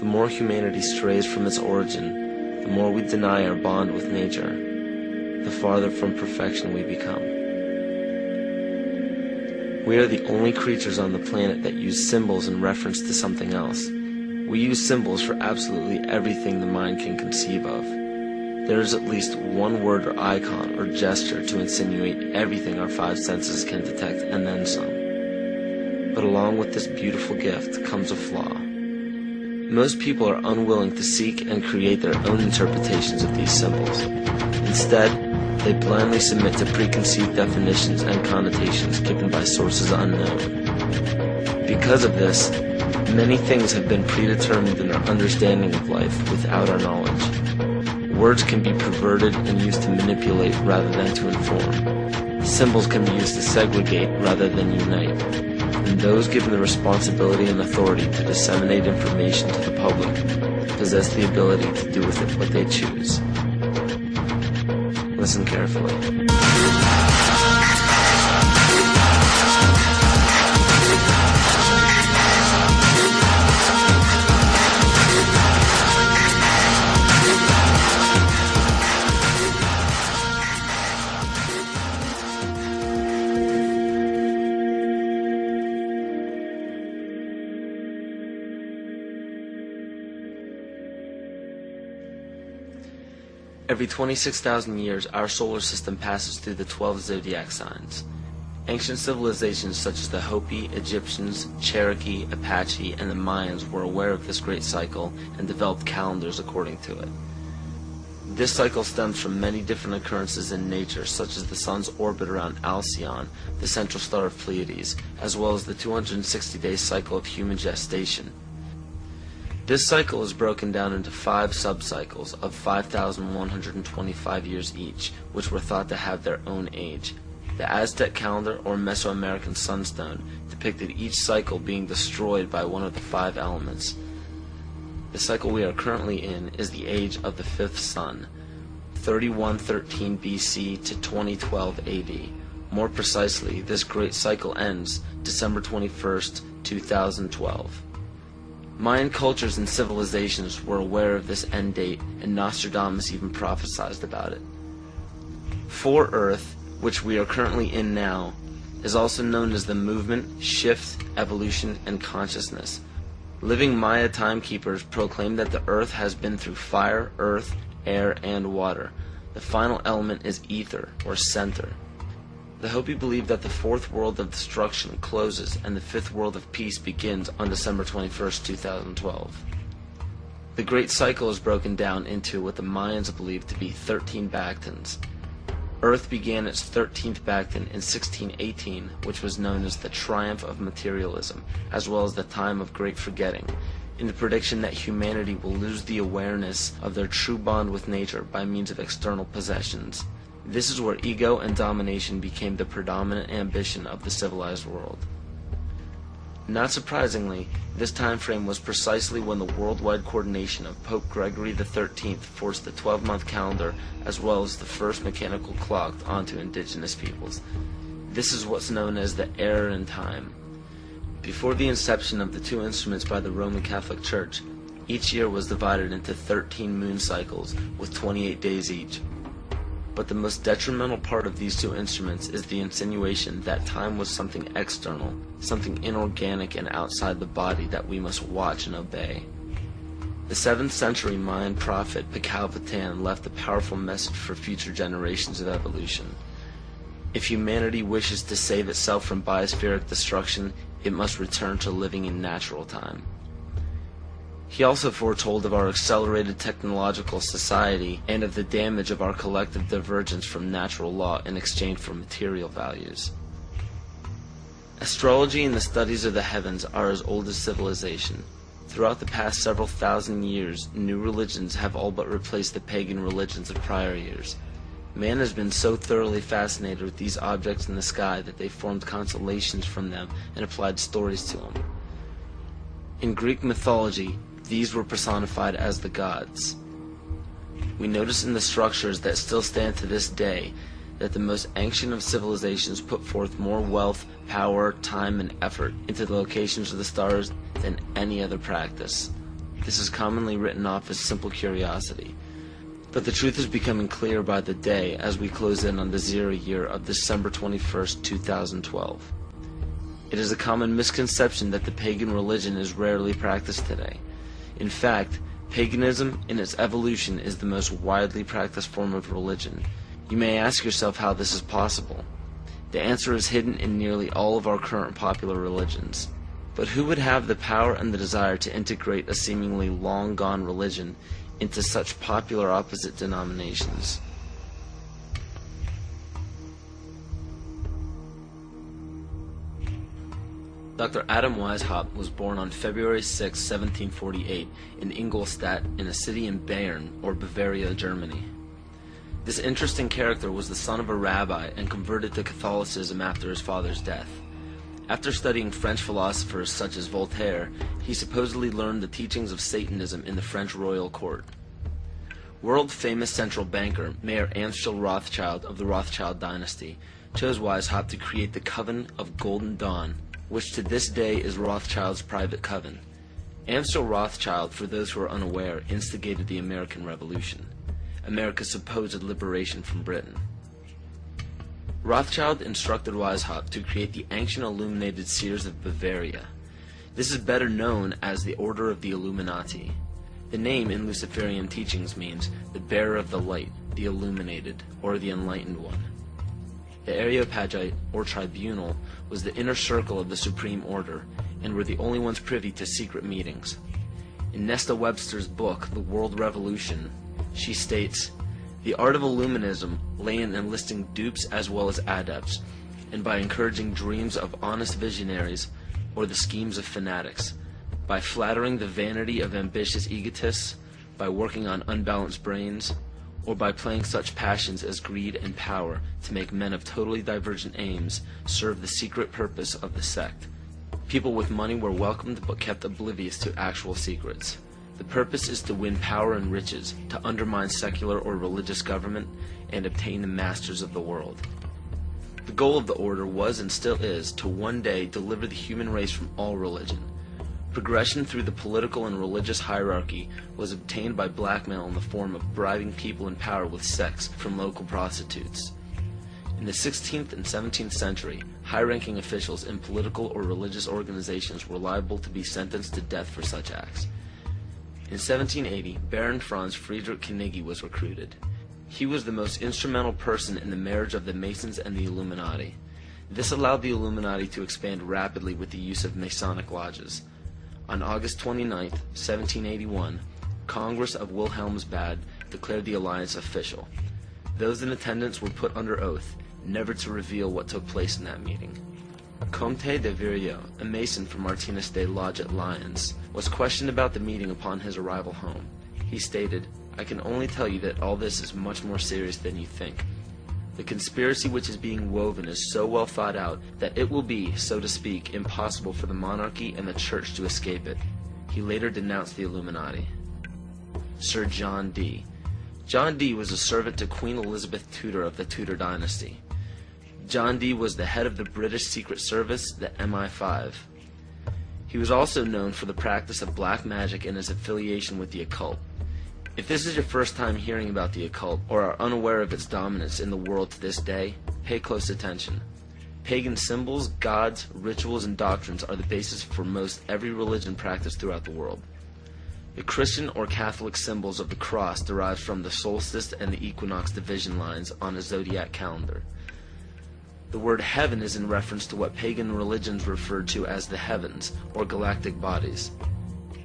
The more humanity strays from its origin, the more we deny our bond with nature, the farther from perfection we become. We are the only creatures on the planet that use symbols in reference to something else. We use symbols for absolutely everything the mind can conceive of. There is at least one word or icon or gesture to insinuate everything our five senses can detect and then some. But along with this beautiful gift comes a flaw. Most people are unwilling to seek and create their own interpretations of these symbols. Instead, they blindly submit to preconceived definitions and connotations given by sources unknown. Because of this, many things have been predetermined in our understanding of life without our knowledge. Words can be perverted and used to manipulate rather than to inform. Symbols can be used to segregate rather than unite. And those given the responsibility and authority to disseminate information to the public possess the ability to do with it what they choose. Listen carefully. Every 26,000 years, our solar system passes through the 12 zodiac signs. Ancient civilizations such as the Hopi, Egyptians, Cherokee, Apache, and the Mayans were aware of this great cycle and developed calendars according to it. This cycle stems from many different occurrences in nature, such as the sun's orbit around Alcyone, the central star of Pleiades, as well as the 260-day cycle of human gestation. This cycle is broken down into 5 sub-cycles of 5,125 years each, which were thought to have their own age. The Aztec calendar, or Mesoamerican sunstone, depicted each cycle being destroyed by one of the 5 elements. The cycle we are currently in is the age of the 5th sun, 3113 BC to 2012 AD. More precisely, this great cycle ends December 21st, 2012. Mayan cultures and civilizations were aware of this end date, and Nostradamus even prophesied about it. For Earth, which we are currently in now, is also known as the movement, shift, evolution, and consciousness. Living Maya timekeepers proclaim that the Earth has been through fire, earth, air, and water. The final element is ether, or center. The Hopi believe that the 4th world of destruction closes and the 5th world of peace begins on December 21st, 2012. The Great Cycle is broken down into what the Mayans believe to be 13 Bactans. Earth began its 13th Bactan in 1618, which was known as the Triumph of Materialism, as well as the Time of Great Forgetting, in the prediction that humanity will lose the awareness of their true bond with nature by means of external possessions. This is where ego and domination became the predominant ambition of the civilized world. Not surprisingly, this time frame was precisely when the worldwide coordination of Pope Gregory XIII forced the 12-month calendar as well as the first mechanical clock onto indigenous peoples. This is what's known as the error in time. Before the inception of the 2 instruments by the Roman Catholic Church, each year was divided into 13 moon cycles with 28 days each. But the most detrimental part of these 2 instruments is the insinuation that time was something external, something inorganic and outside the body that we must watch and obey. The 7th century Mayan prophet Pacalvatan left a powerful message for future generations of evolution. If humanity wishes to save itself from biospheric destruction, it must return to living in natural time. He also foretold of our accelerated technological society and of the damage of our collective divergence from natural law in exchange for material values. Astrology and the studies of the heavens are as old as civilization. Throughout the past several thousand years, new religions have all but replaced the pagan religions of prior years. Man has been so thoroughly fascinated with these objects in the sky that they formed constellations from them and applied stories to them. In Greek mythology, these were personified as the gods. We notice in the structures that still stand to this day that the most ancient of civilizations put forth more wealth, power, time, and effort into the locations of the stars than any other practice. This is commonly written off as simple curiosity. But the truth is becoming clearer by the day as we close in on the 0 year of December 21st, 2012. It is a common misconception that the pagan religion is rarely practiced today. In fact, paganism in its evolution is the most widely practiced form of religion. You may ask yourself how this is possible. The answer is hidden in nearly all of our current popular religions. But who would have the power and the desire to integrate a seemingly long-gone religion into such popular opposite denominations? Dr. Adam Weishaupt was born on February 6, 1748 in Ingolstadt in a city in Bayern, or Bavaria, Germany. This interesting character was the son of a rabbi and converted to Catholicism after his father's death. After studying French philosophers such as Voltaire, he supposedly learned the teachings of Satanism in the French royal court. World-famous central banker Mayer Amschel Rothschild of the Rothschild dynasty chose Weishaupt to create the Coven of Golden Dawn, which to this day is Rothschild's private coven. Amschel Rothschild, for those who are unaware, instigated the American Revolution, America's supposed liberation from Britain. Rothschild instructed Weishaupt to create the Ancient Illuminated Seers of Bavaria. This is better known as the Order of the Illuminati. The name in Luciferian teachings means the bearer of the light, the illuminated, or the enlightened one. The Areopagite, or tribunal, was the inner circle of the Supreme Order, and were the only ones privy to secret meetings. In Nesta Webster's book, The World Revolution, she states, "The art of Illuminism lay in enlisting dupes as well as adepts, and by encouraging dreams of honest visionaries, or the schemes of fanatics, by flattering the vanity of ambitious egotists, by working on unbalanced brains, or by playing such passions as greed and power to make men of totally divergent aims serve the secret purpose of the sect. People with money were welcomed but kept oblivious to actual secrets. The purpose is to win power and riches, to undermine secular or religious government, and obtain the masters of the world." The goal of the order was and still is to one day deliver the human race from all religion. Progression through the political and religious hierarchy was obtained by blackmail in the form of bribing people in power with sex from local prostitutes. In the 16th and 17th century, high-ranking officials in political or religious organizations were liable to be sentenced to death for such acts. In 1780, Baron Franz Friedrich Knigge was recruited. He was the most instrumental person in the marriage of the Masons and the Illuminati. This allowed the Illuminati to expand rapidly with the use of Masonic lodges. On August 29, 1781, Congress of Wilhelmsbad declared the alliance official. Those in attendance were put under oath, never to reveal what took place in that meeting. Comte de Virieu, a Mason from Martinez de Lodge at Lyons, was questioned about the meeting upon his arrival home. He stated, "I can only tell you that all this is much more serious than you think. The conspiracy which is being woven is so well thought out that it will be, so to speak, impossible for the monarchy and the church to escape it." He later denounced the Illuminati. Sir John Dee. John Dee was a servant to Queen Elizabeth Tudor of the Tudor dynasty. John Dee was the head of the British Secret Service, the MI5. He was also known for the practice of black magic and his affiliation with the occult. If this is your first time hearing about the occult, or are unaware of its dominance in the world to this day, pay close attention. Pagan symbols, gods, rituals, and doctrines are the basis for most every religion practiced throughout the world. The Christian or Catholic symbols of the cross derive from the solstice and the equinox division lines on a zodiac calendar. The word heaven is in reference to what pagan religions referred to as the heavens, or galactic bodies.